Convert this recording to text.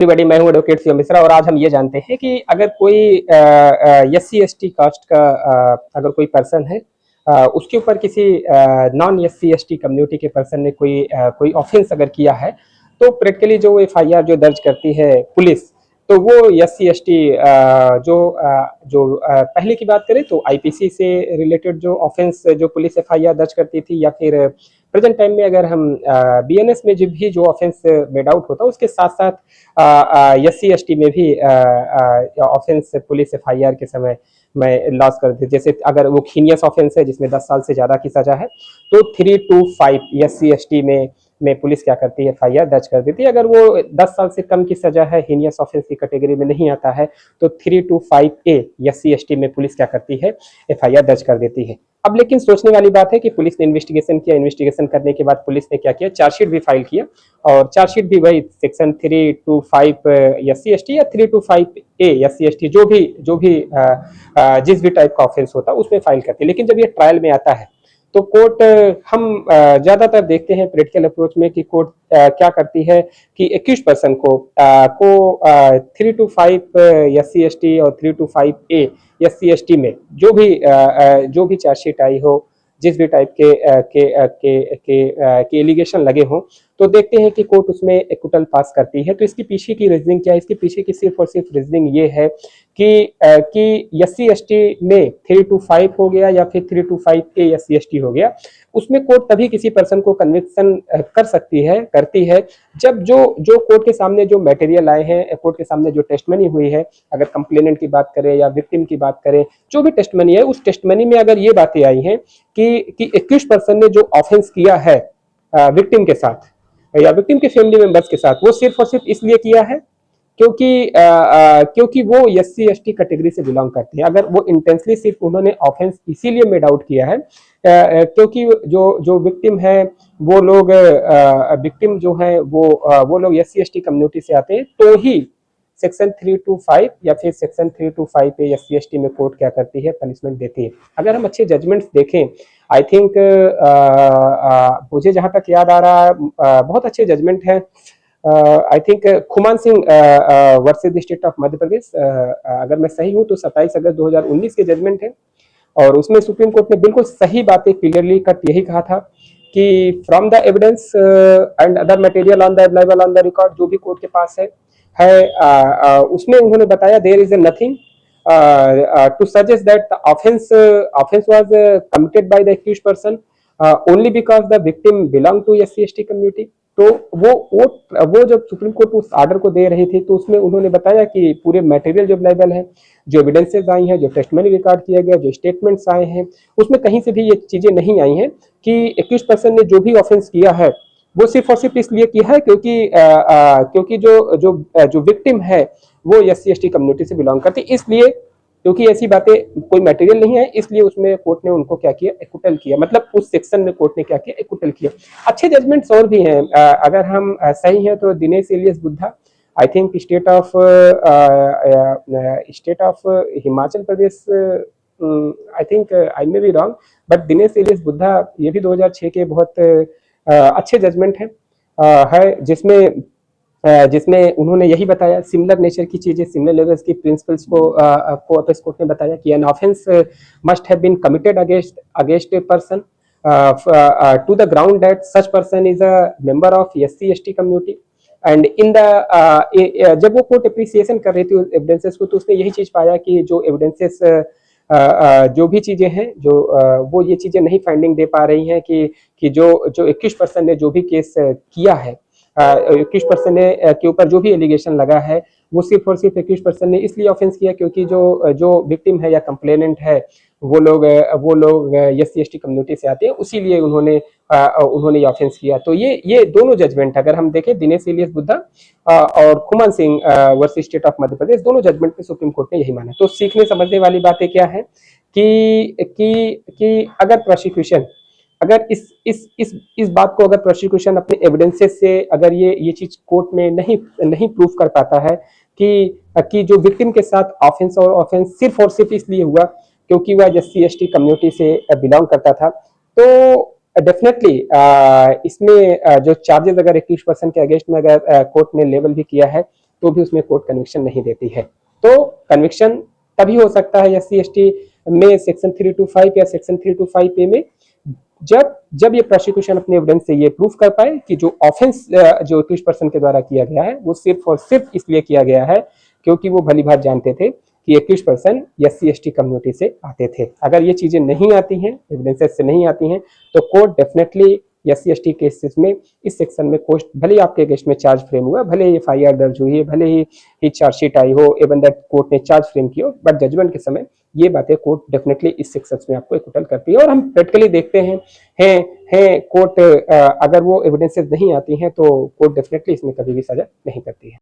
Everybody, मैं हूं advocate Shiv Mishra और आज हम ये जानते हैं कि अगर कोई एससी एसटी कास्ट का अगर कोई पर्सन है, उसके ऊपर किसी नॉन एससी एसटी कम्युनिटी के पर्सन ने कोई ऑफेंस अगर किया है, तो प्रैक्टिकली जो एफआईआर जो दर्ज करती है पुलिस, तो वो एससी एसटी पहले की बात करें तो आईपीसी से रिलेटेड जो ऑफेंस जो पुलिस एफआईआर दर्ज करती थी, या फिर प्रेजेंट टाइम में अगर हम बीएनएस में जब भी जो ऑफेंस मेड आउट होता है उसके साथ साथ एससी एसटी में भी ऑफेंस पुलिस एफआईआर के समय में लॉस कर दी। जैसे अगर वो हीनियस ऑफेंस है जिसमें 10 साल से ज्यादा की सजा है, तो 325 एससी एसटी में पुलिस क्या करती है, एफआईआर दर्ज कर देती है। अगर वो 10 साल से कम की सजा है, हीनियस ऑफेंस की कैटेगरी में नहीं आता है, तो 325A एससी एसटी में पुलिस क्या करती है, एफआईआर दर्ज कर देती है। अब लेकिन सोचने वाली बात है कि पुलिस ने इन्वेस्टिगेशन किया, इन्वेस्टिगेशन करने के बाद पुलिस ने क्या किया, चार्जशीट भी फाइल किया, और चार्जशीट भी वही सेक्शन 325 एससी एसटी या 325A एससी एसटी जो भी जिस भी टाइप का ऑफेंस होता है उसमें फाइल करती है। लेकिन जब ये ट्रायल में आता है तो कोर्ट, हम ज्यादातर देखते हैं प्रैक्टिकल अप्रोच में कि कोर्ट क्या करती है कि एक्यूज पर्सन को 325 एससी एसटी और 325A एससी एसटी में जो भी चार्जशीट आई हो, जिस भी टाइप के एलिगेशन लगे हों, तो देखते हैं कि कोर्ट उसमें एक्विटल पास करती है। तो इसके पीछे की रीजनिंग क्या है? इसके पीछे की सिर्फ और सिर्फ रीजनिंग ये है कि एससी एसटी में 325 हो गया या फिर 325A एससी एसटी हो गया, उसमें कोर्ट तभी किसी पर्सन को कन्विक्शन करती है जब जो कोर्ट के सामने जो मटेरियल आए हैं, कोर्ट के सामने जो टेस्टमनी हुई है, अगर कंप्लेनेंट की बात करें या विक्टिम की बात करें, जो भी टेस्टमनी है, उस टेस्टमनी में अगर ये बातें आई हैं कि एक्यूज पर्सन ने जो ऑफेंस किया है विक्टिम के साथ या विक्टिम के फैमिली मेंबर्स के साथ, वो सिर्फ और सिर्फ इसलिए किया है क्योंकि वो एससी एसटी कैटेगरी से बिलोंग करते हैं। अगर वो इंटेंसली सिर्फ उन्होंने ऑफेंस इसीलिए मेड आउट किया है क्योंकि जो विक्टिम है, वो लोग विक्टिम जो है वो लोग एससी एसटी कम्युनिटी से आते हैं, तो ही सेक्शन 325 या फिर सेक्शन 325 पे एससी एसटी में कोर्ट क्या करती है, पनिशमेंट देती है। अगर हम अच्छे जजमेंट्स देखें, आई थिंक मुझे जहां तक याद आ रहा है, बहुत अच्छे जजमेंट हैं। I think Khuman Singh versus the state of Madhya Pradesh, अगर मैं सही हूं तो 27 अगस्त 2019 के जजमेंट है, और उसमें सुप्रीम कोर्ट ने बिल्कुल सही बातें क्लियरली कट यही कहा था कि from the evidence and other material on the available on the record, जो भी कोर्ट के पास है, उसमें उन्होंने बताया there is nothing to suggest that the offense was committed by the accused person only because the victim belonged to SC/ST community। तो वो जब सुप्रीम कोर्ट उस ऑर्डर को दे रही थी, तो उसमें उन्होंने बताया कि पूरे मटेरियल जो अवेलेबल है, जो एविडेंसेस आई हैं, जो टेस्टमनी रिकॉर्ड किया गया, जो स्टेटमेंट्स आए हैं, उसमें कहीं से भी ये चीजें नहीं आई हैं कि एक्यूज पर्सन ने जो भी ऑफेंस किया है वो सिर्फ और सिर्फ इसलिए किया है क्योंकि जो विक्टिम है वो एससी एसटी कम्युनिटी से बिलोंग करती, इसलिए क्योंकि ऐसी बातें कोई मटेरियल नहीं है, इसलिए उसमें कोर्ट ने उनको क्या किया, एक्विटल किया। मतलब उस सेक्शन में कोर्ट ने क्या किया, एक्विटल किया। अच्छे जजमेंट्स और भी हैं, अगर हम सही हैं तो Dinesh alias Buddha, I think state of Himachal Pradesh, I think I may be wrong, but Dinesh alias Buddha ये भी 2006 के बहुत अच्छे जजमेंट है जिसमें उन्होंने यही बताया, सिमिलर नेचर की चीजें, सिमिलर लेवल्स की प्रिंसिपल्स को अपेक्स कोर्ट ने बताया कि an offence must have been committed against a person to the ground that such person is a member of SC ST community and in the जब वो court appreciation कर रही थी एविडेंसेस को, तो उसने यही चीज पाया कि जो एविडेंसेस जो भी चीजें हैं, वो ये चीजें नहीं फाइंडिंग दे पा रही हैं कि जो 21 पर्सन ने जो भी केस किया है, 21 पर्सन ने के ऊपर जो भी एलिगेशन लगा है, वो सिर्फ और सिर्फ 21 पर्सन ने इसलिए ऑफेंस किया क्योंकि जो विक्टिम है या कंप्लेनेंट है, वो लोग एससी एसटी कम्युनिटी से आते हैं, उसीलिए उन्होंने ऑफेंस किया। तो ये दोनों जजमेंट अगर हम देखें, दिनेश इलियस बुद्धा और Khuman Singh versus state of Madhya Pradesh, दोनों जजमेंट में सुप्रीम कोर्ट ने यही माना। तो सीखने समझने वाली बातें क्या है कि अगर प्रोसिक्यूशन, अगर इस बात को अगर प्रोसिक्यूशन अपने एविडेंसेस से अगर ये चीज कोर्ट में नहीं प्रूफ कर पाता है कि जो विक्टिम के साथ ऑफेंस सिर्फ और सिर्फ इसलिए हुआ क्योंकि वह एससी एसटी कम्युनिटी से बिलोंग करता था, तो डेफिनेटली इसमें जो चार्जेस अगर 21% के अगेंस्ट में अगर कोर्ट ने लेवल भी किया है, तो भी उसमें कोर्ट कन्विक्शन नहीं देती है। तो कन्विक्शन तभी हो सकता है SC/ST में सेक्शन 325 या सेक्शन 325A में जब ये प्रोसिक्यूशन अपने एविडेंस से ये प्रूफ कर पाए कि जो ऑफेंस जो एक्यूज्ड पर्सन के द्वारा किया गया है वो सिर्फ और सिर्फ इसलिए किया गया है क्योंकि वो भली भांति जानते थे कि एक्यूज्ड पर्सन SC/ST कम्युनिटी से आते थे। अगर ये चीजें नहीं आती हैं, एविडेंसेस से नहीं आती हैं, तो कोर्ट डेफिनेटली SC/ST केसेस में इस सेक्शन में कोर्ट भले ही आपके अगेंस्ट में चार्ज फ्रेम हुआ, भले ही FIR दर्ज हुई है, भले ही चार्जशीट आई हो, इवन दैट कोर्ट ने चार्ज फ्रेम की हो, बट जजमेंट के समय ये बातें कोर्ट डेफिनेटली इस सेक्शन में आपको एक्विटल करती है। और हम प्रैक्टिकली देखते हैं कोर्ट अगर वो एविडेंसेस नहीं आती हैं तो कोर्ट डेफिनेटली इसमें कभी भी सजा नहीं करती है।